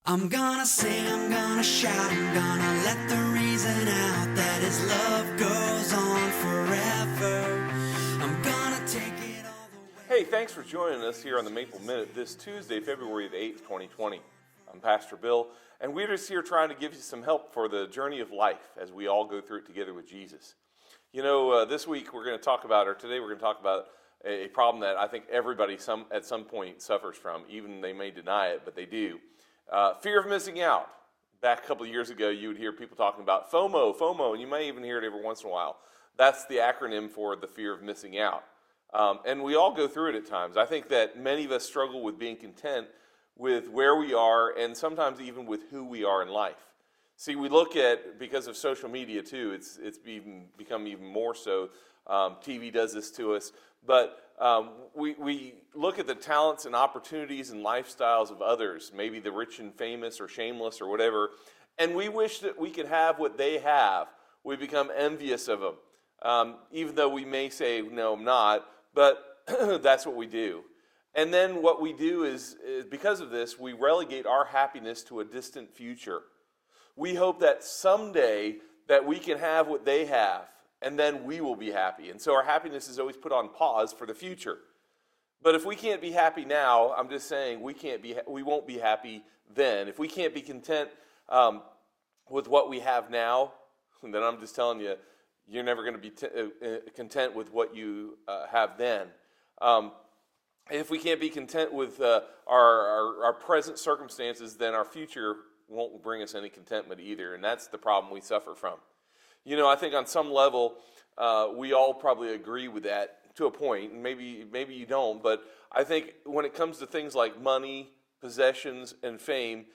I'm gonna sing, I'm gonna shout, I'm gonna let the reason out that his love goes on forever. I'm gonna take it all the way. Hey, thanks for joining us here on the Maple Minute this Tuesday, February the 8th, 2020. I'm Pastor Bill, and we're just here trying to give you some help for the journey of life as we all go through it together with Jesus. You know, this week we're going to talk about, or today we're going to talk about a problem that I think everybody at some point suffers from. Even they may deny it, but they do. Fear of missing out. Back a couple of years ago, you would hear people talking about FOMO, and you may even hear it every once in a while. That's the acronym for the fear of missing out. And we all go through it at times. I think that many of us struggle with being content with where we are and sometimes even with who we are in life. See, we look at, because of social media too, it's become even more so. TV does this to us. But we look at the talents and opportunities and lifestyles of others, maybe the rich and famous or shameless or whatever, and we wish that we could have what they have. We become envious of them, even though we may say, no, I'm not, but that's what we do. And then what we do is because of this, we relegate our happiness to a distant future. We hope that someday that we can have what they have, and then we will be happy. And so our happiness is always put on pause for the future. But if we can't be happy now, I'm just saying we won't be happy then. If we can't be content with what we have now, then I'm just telling you, you're never going to be content with what you have then. If we can't be content with our present circumstances, then our future won't bring us any contentment either. And that's the problem we suffer from. You know, I think on some level, we all probably agree with that to a point, and maybe you don't, but I think when it comes to things like money, possessions, and fame,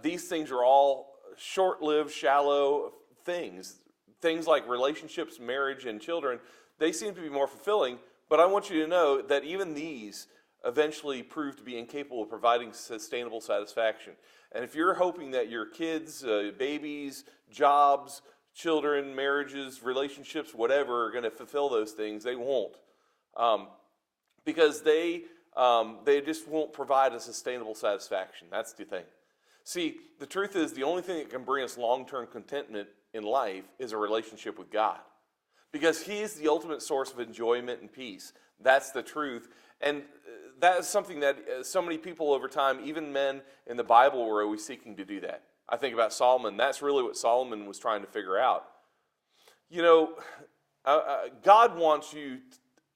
these things are all short-lived, shallow things. Things like relationships, marriage, and children, they seem to be more fulfilling, but I want you to know that even these eventually prove to be incapable of providing sustainable satisfaction. And if you're hoping that your kids, babies, jobs, children, marriages, relationships, whatever, are going to fulfill those things, they won't. Because they just won't provide a sustainable satisfaction. That's the thing. See, the truth is the only thing that can bring us long-term contentment in life is a relationship with God. Because He is the ultimate source of enjoyment and peace. That's the truth. And that is something that so many people over time, even men in the Bible, were always seeking to do that. I think about Solomon. That's really what Solomon was trying to figure out. You know, God wants you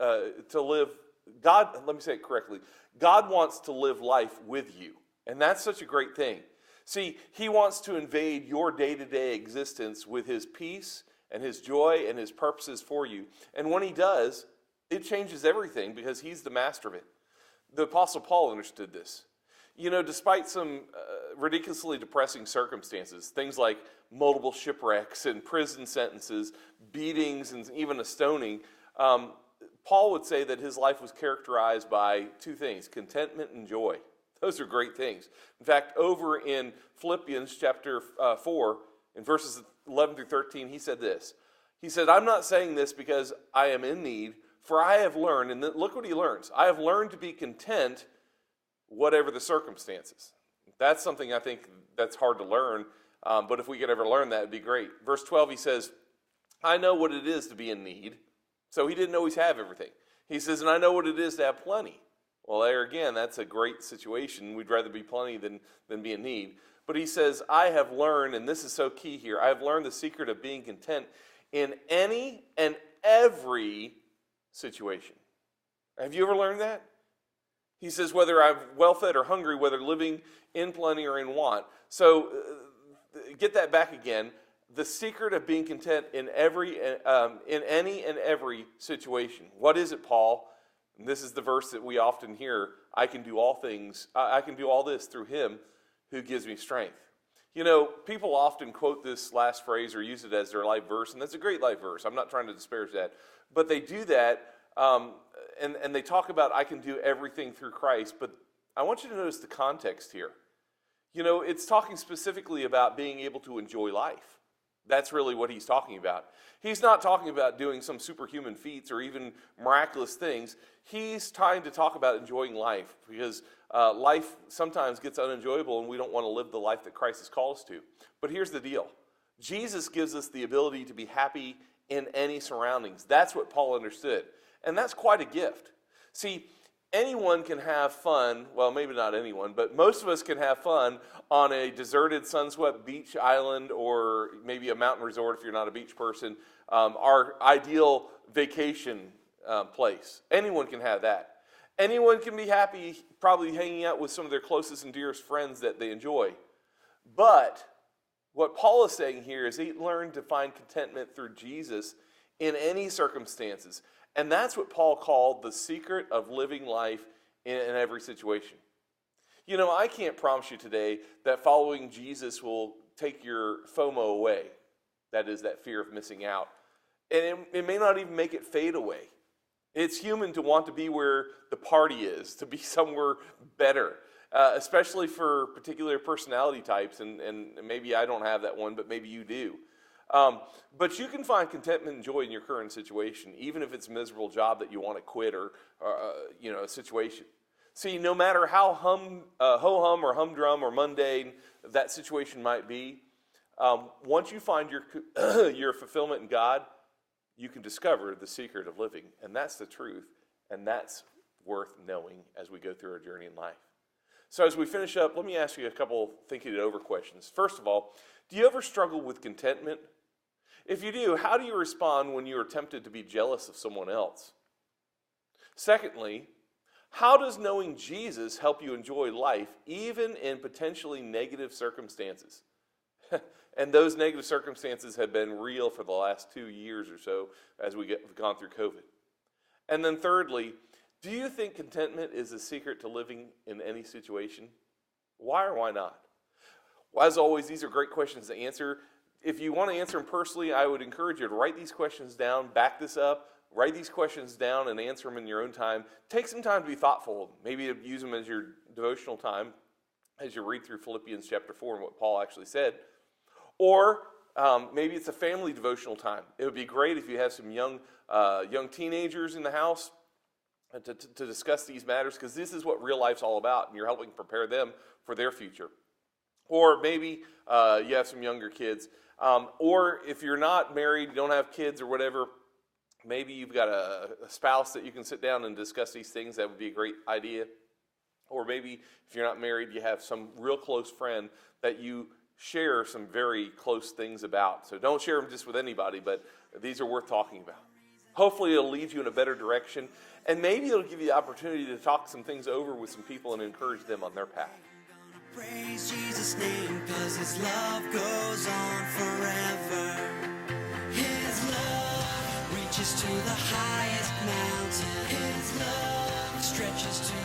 to live, let me say it correctly. God wants to live life with you. And that's such a great thing. See, He wants to invade your day-to-day existence with His peace and His joy and His purposes for you. And when He does, it changes everything because He's the master of it. The Apostle Paul understood this. You know, despite some ridiculously depressing circumstances, things like multiple shipwrecks and prison sentences, beatings, and even a stoning, Paul would say that his life was characterized by two things: contentment and joy. Those are great things. In fact, over in Philippians chapter 4, in verses 11 through 13, he said this. He said, I'm not saying this because I am in need, for I have learned, and look what he learns, I have learned to be content whatever the circumstances. That's something I think that's hard to learn, but if we could ever learn that, it'd be great. Verse 12, he says, I know what it is to be in need. So he didn't always have everything. He says, and I know what it is to have plenty. Well, there again, that's a great situation. We'd rather be plenty than be in need. But he says, I have learned, and this is so key here, I have learned the secret of being content in any and every situation. Have you ever learned that? He says, whether I'm well-fed or hungry, whether living in plenty or in want. So get that back again. The secret of being content in any and every situation. What is it, Paul? And this is the verse that we often hear. I can do all things. I can do all this through Him who gives me strength. You know, people often quote this last phrase or use it as their life verse, and that's a great life verse. I'm not trying to disparage that. But they do that, and they talk about I can do everything through Christ, but I want you to notice the context here. You know, it's talking specifically about being able to enjoy life. That's really what he's talking about. He's not talking about doing some superhuman feats or even miraculous things. He's trying to talk about enjoying life, because life sometimes gets unenjoyable and we don't want to live the life that Christ has called us to. But here's the deal. Jesus gives us the ability to be happy in any surroundings. That's what Paul understood. And that's quite a gift. See, anyone can have fun, well, maybe not anyone, but most of us can have fun on a deserted, sun-swept beach island, or maybe a mountain resort if you're not a beach person, our ideal vacation place. Anyone can have that. Anyone can be happy probably hanging out with some of their closest and dearest friends that they enjoy. But what Paul is saying here is he learned to find contentment through Jesus in any circumstances. And that's what Paul called the secret of living life in every situation. You know, I can't promise you today that following Jesus will take your Fomo away. That is, that fear of missing out. And it may not even make it fade away. It's human to want to be where the party is, to be somewhere better, especially for particular personality types. And maybe I don't have that one, but maybe you do. But you can find contentment and joy in your current situation, even if it's a miserable job that you want to quit, or a situation. See, no matter how ho-hum or humdrum or mundane that situation might be, once you find your fulfillment in God, you can discover the secret of living. And that's the truth, and that's worth knowing as we go through our journey in life. So as we finish up, let me ask you a couple thinking it over questions. First of all, do you ever struggle with contentment? If you do, how do you respond when you are tempted to be jealous of someone else? Secondly, how does knowing Jesus help you enjoy life even in potentially negative circumstances? And those negative circumstances have been real for the last 2 years or so as we've gone through COVID. And then thirdly, do you think contentment is the secret to living in any situation? Why or why not? Well, as always, these are great questions to answer. If you want to answer them personally, I would encourage you to write these questions down, back this up, write these questions down and answer them in your own time. Take some time to be thoughtful. Maybe use them as your devotional time as you read through Philippians chapter 4 and what Paul actually said. Or maybe it's a family devotional time. It would be great if you have some young teenagers in the house to discuss these matters, because this is what real life's all about, and you're helping prepare them for their future. Or maybe you have some younger kids. Or if you're not married, you don't have kids or whatever, maybe you've got a spouse that you can sit down and discuss these things. That would be a great idea. Or maybe if you're not married, you have some real close friend that you share some very close things about. So don't share them just with anybody, but these are worth talking about. Hopefully it'll lead you in a better direction, and maybe it'll give you the opportunity to talk some things over with some people and encourage them on their path. Praise Jesus' name, 'cause His love goes on forever. His love reaches to the highest mountain. His love stretches to